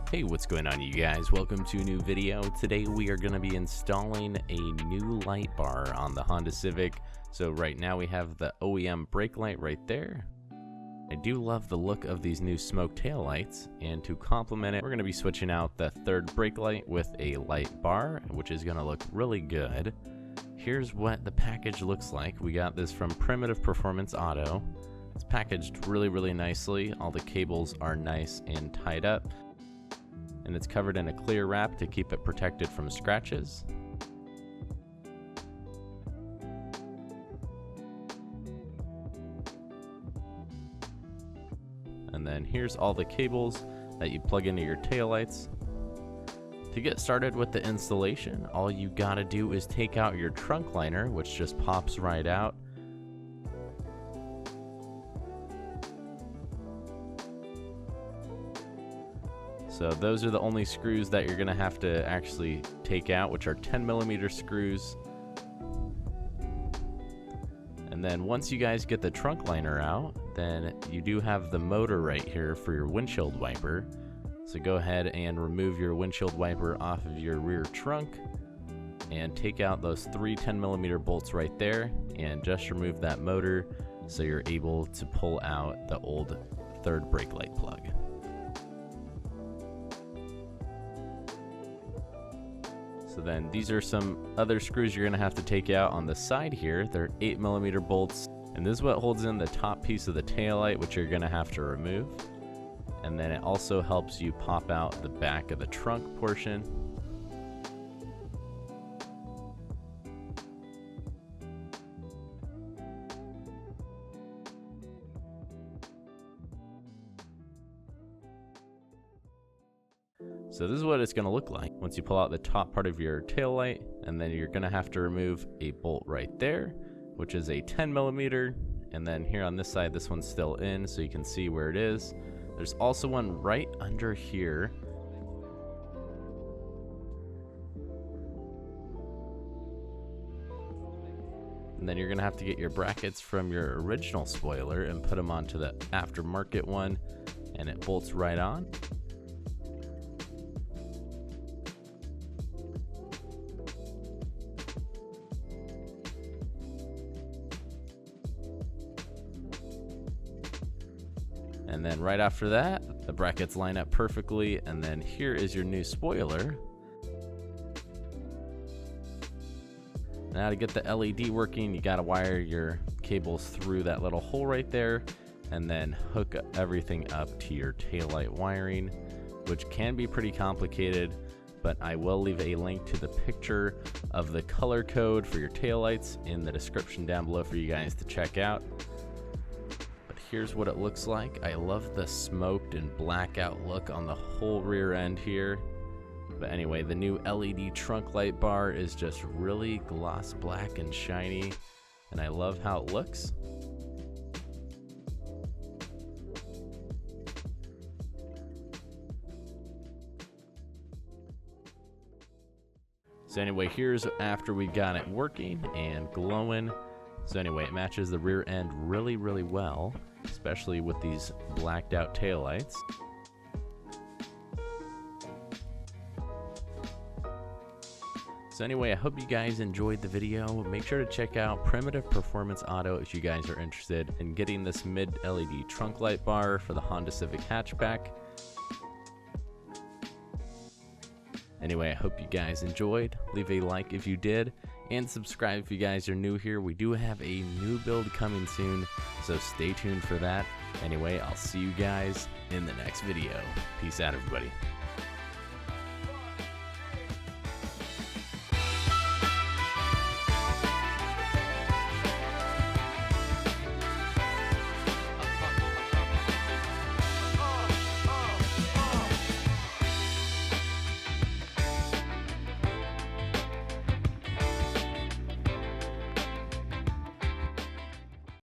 Hey, what's going on, you guys? Welcome to a new video. Today we are going to be installing a new light bar on the Honda Civic. So right now we have the OEM brake light right there. I do love the look of these new smoke tail lights, and to complement it, we're going to be switching out the third brake light with a light bar, which is going to look really good. Here's what the package looks like. We got this from Primitive Performance Auto. It's packaged really nicely. All the cables are nice and tied up, and it's covered in a clear wrap to keep it protected from scratches. And then here's all the cables that you plug into your taillights. To get started with the installation, all you gotta do is take out your trunk liner, which just pops right out. So those are the only screws that you're gonna have to actually take out, which are 10mm screws. And then once you guys get the trunk liner out, then you do have the motor right here for your windshield wiper. So go ahead and remove your windshield wiper off of your rear trunk and take out those three 10mm bolts right there, and just remove that motor so you're able to pull out the old third brake light plug. So then these are some other screws you're gonna have to take out on the side here. They're 8mm bolts, and this is what holds in the top piece of the taillight, which you're gonna have to remove. And then it also helps you pop out the back of the trunk portion. So this is what it's going to look like once you pull out the top part of your tail light, and then you're going to have to remove a bolt right there, which is a 10mm, and then here on this side, this one's still in, so you can see where it is. There's also one right under here. And then you're going to have to get your brackets from your original spoiler and put them onto the aftermarket one, and it bolts right on. And then right after that, the brackets line up perfectly, and then here is your new spoiler. Now to get the LED working, you gotta wire your cables through that little hole right there, and then hook everything up to your taillight wiring, which can be pretty complicated, but I will leave a link to the picture of the color code for your taillights in the description down below for you guys to check out. Here's what it looks like. I love the smoked and blackout look on the whole rear end here. But anyway, the new LED trunk light bar is just really gloss black and shiny, and I love how it looks. So anyway, here's after we got it working and glowing. So anyway, it matches the rear end really well, especially with these blacked out taillights. So anyway, I hope you guys enjoyed the video. Make sure to check out Primitive Performance Auto if you guys are interested in getting this mid LED trunk light bar for the Honda Civic Hatchback. Anyway, I hope you guys enjoyed. Leave a like if you did, and subscribe if you guys are new here. We do have a new build coming soon, so stay tuned for that. Anyway, I'll see you guys in the next video. Peace out, everybody.